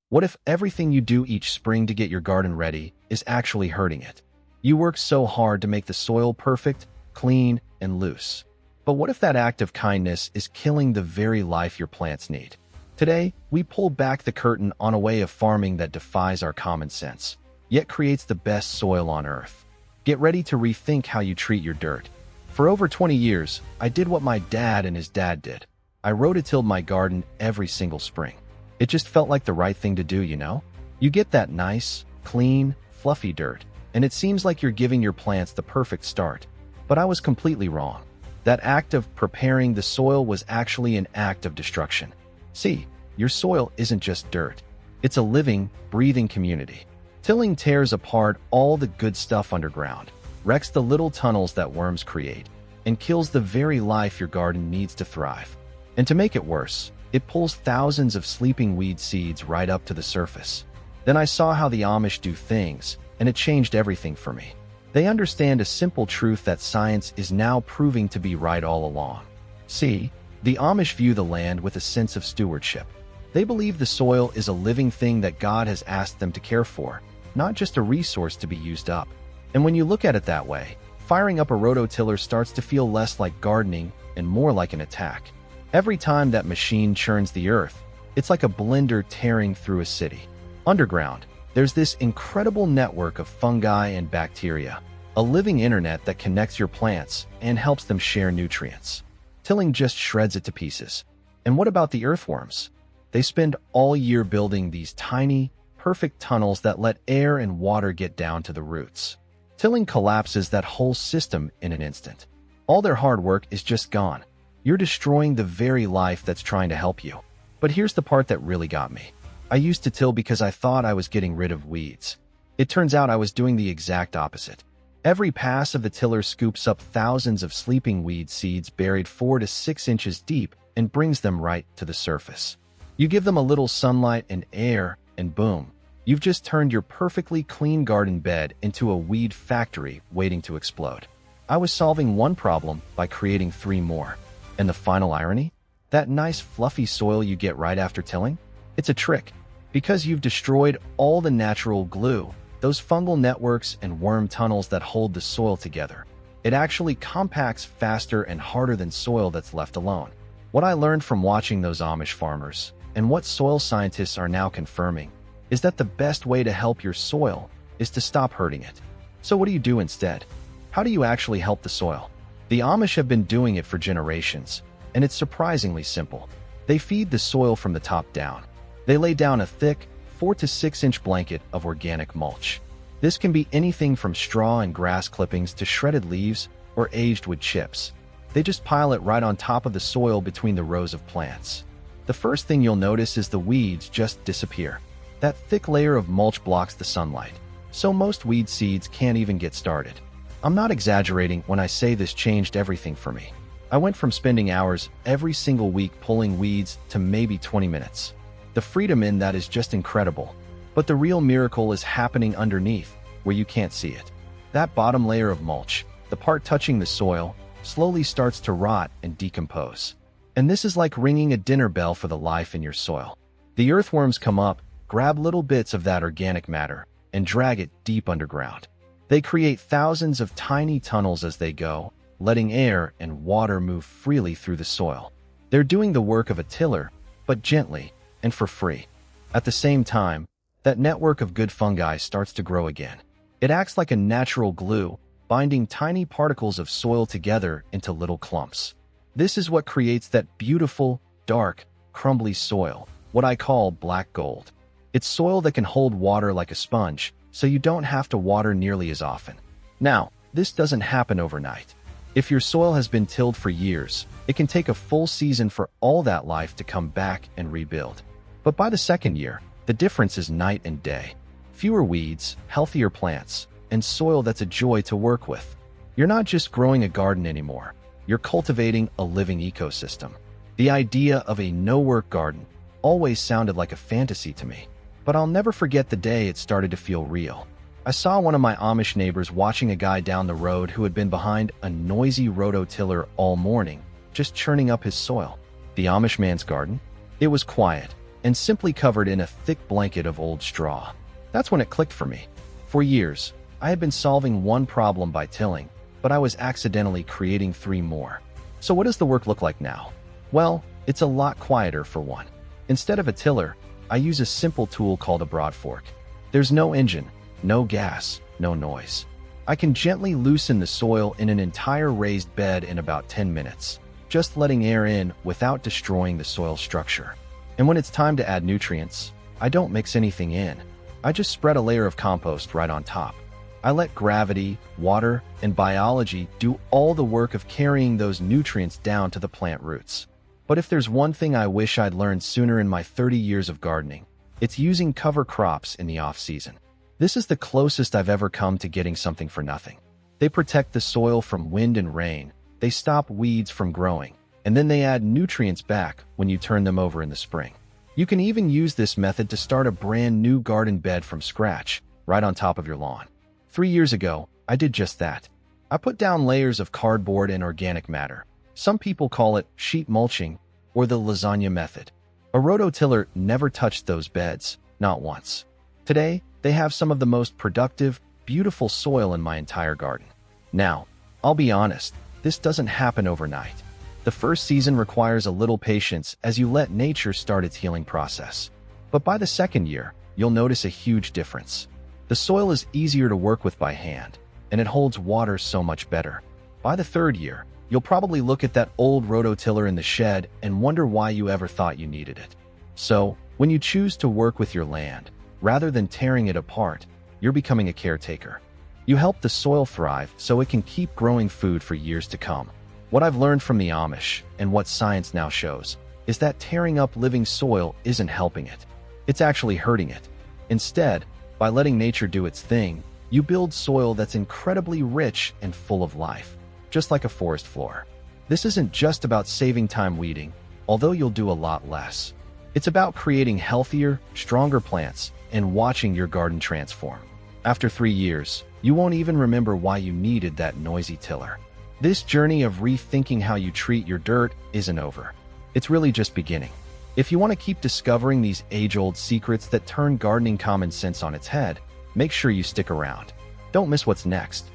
What if everything you do each spring to get your garden ready is actually hurting it? You work so hard to make the soil perfect, clean, and loose. But what if that act of kindness is killing the very life your plants need? Today, we pull back the curtain on a way of farming that defies our common sense, yet creates the best soil on earth. Get ready to rethink how you treat your dirt. For over 20 years, I did what my dad and his dad did. I rototilled my garden every single spring. It just felt like the right thing to do, you know? You get that nice, clean, fluffy dirt, and it seems like you're giving your plants the perfect start. But I was completely wrong. That act of preparing the soil was actually an act of destruction. See, your soil isn't just dirt. It's a living, breathing community. Tilling tears apart all the good stuff underground, wrecks the little tunnels that worms create, and kills the very life your garden needs to thrive. And to make it worse, it pulls thousands of sleeping weed seeds right up to the surface. Then I saw how the Amish do things, and it changed everything for me. They understand a simple truth that science is now proving to be right all along. See, the Amish view the land with a sense of stewardship. They believe the soil is a living thing that God has asked them to care for, not just a resource to be used up. And when you look at it that way, firing up a rototiller starts to feel less like gardening and more like an attack. Every time that machine churns the earth, it's like a blender tearing through a city. Underground, there's this incredible network of fungi and bacteria, a living internet that connects your plants and helps them share nutrients. Tilling just shreds it to pieces. And what about the earthworms? They spend all year building these tiny, perfect tunnels that let air and water get down to the roots. Tilling collapses that whole system in an instant. All their hard work is just gone. You're destroying the very life that's trying to help you. But here's the part that really got me. I used to till because I thought I was getting rid of weeds. It turns out I was doing the exact opposite. Every pass of the tiller scoops up thousands of sleeping weed seeds buried 4 to 6 inches deep and brings them right to the surface. You give them a little sunlight and air, and boom, you've just turned your perfectly clean garden bed into a weed factory waiting to explode. I was solving one problem by creating 3 more. And the final irony? That nice fluffy soil you get right after tilling? It's a trick. Because you've destroyed all the natural glue, those fungal networks and worm tunnels that hold the soil together. It actually compacts faster and harder than soil that's left alone. What I learned from watching those Amish farmers, and what soil scientists are now confirming, is that the best way to help your soil is to stop hurting it. So what do you do instead? How do you actually help the soil? The Amish have been doing it for generations, and it's surprisingly simple. They feed the soil from the top down. They lay down a thick, 4 to 6 inch blanket of organic mulch. This can be anything from straw and grass clippings to shredded leaves or aged wood chips. They just pile it right on top of the soil between the rows of plants. The first thing you'll notice is the weeds just disappear. That thick layer of mulch blocks the sunlight, so most weed seeds can't even get started. I'm not exaggerating when I say this changed everything for me. I went from spending hours every single week pulling weeds to maybe 20 minutes. The freedom in that is just incredible. But the real miracle is happening underneath, where you can't see it. That bottom layer of mulch, the part touching the soil, slowly starts to rot and decompose. And this is like ringing a dinner bell for the life in your soil. The earthworms come up, grab little bits of that organic matter, and drag it deep underground. They create thousands of tiny tunnels as they go, letting air and water move freely through the soil. They're doing the work of a tiller, but gently and for free. At the same time, that network of good fungi starts to grow again. It acts like a natural glue, binding tiny particles of soil together into little clumps. This is what creates that beautiful, dark, crumbly soil, what I call black gold. It's soil that can hold water like a sponge, so you don't have to water nearly as often. Now, this doesn't happen overnight. If your soil has been tilled for years, it can take a full season for all that life to come back and rebuild. But by the second year, the difference is night and day. Fewer weeds, healthier plants, and soil that's a joy to work with. You're not just growing a garden anymore. You're cultivating a living ecosystem. The idea of a no-work garden always sounded like a fantasy to me. But I'll never forget the day it started to feel real. I saw one of my Amish neighbors watching a guy down the road who had been behind a noisy rototiller all morning, just churning up his soil. The Amish man's garden? It was quiet, and simply covered in a thick blanket of old straw. That's when it clicked for me. For years, I had been solving one problem by tilling, but I was accidentally creating 3 more. So what does the work look like now? Well, it's a lot quieter for one. Instead of a tiller, I use a simple tool called a broad fork. There's no engine, no gas, no noise. I can gently loosen the soil in an entire raised bed in about 10 minutes, just letting air in without destroying the soil structure. And when it's time to add nutrients, I don't mix anything in. I just spread a layer of compost right on top. I let gravity, water, and biology do all the work of carrying those nutrients down to the plant roots. But if there's one thing I wish I'd learned sooner in my 30 years of gardening, it's using cover crops in the off-season. This is the closest I've ever come to getting something for nothing. They protect the soil from wind and rain, they stop weeds from growing, and then they add nutrients back when you turn them over in the spring. You can even use this method to start a brand new garden bed from scratch, right on top of your lawn. 3 years ago, I did just that. I put down layers of cardboard and organic matter. Some people call it sheet mulching or the lasagna method. A rototiller never touched those beds, not once. Today, they have some of the most productive, beautiful soil in my entire garden. Now, I'll be honest, this doesn't happen overnight. The first season requires a little patience as you let nature start its healing process. But by the second year, you'll notice a huge difference. The soil is easier to work with by hand, and it holds water so much better. By the third year, you'll probably look at that old rototiller in the shed and wonder why you ever thought you needed it. So, when you choose to work with your land, rather than tearing it apart, you're becoming a caretaker. You help the soil thrive so it can keep growing food for years to come. What I've learned from the Amish, and what science now shows, is that tearing up living soil isn't helping it. It's actually hurting it. Instead, by letting nature do its thing, you build soil that's incredibly rich and full of life, just like a forest floor. This isn't just about saving time weeding, although you'll do a lot less. It's about creating healthier, stronger plants and watching your garden transform. After 3 years, you won't even remember why you needed that noisy tiller. This journey of rethinking how you treat your dirt isn't over. It's really just beginning. If you want to keep discovering these age-old secrets that turn gardening common sense on its head, make sure you stick around. Don't miss what's next.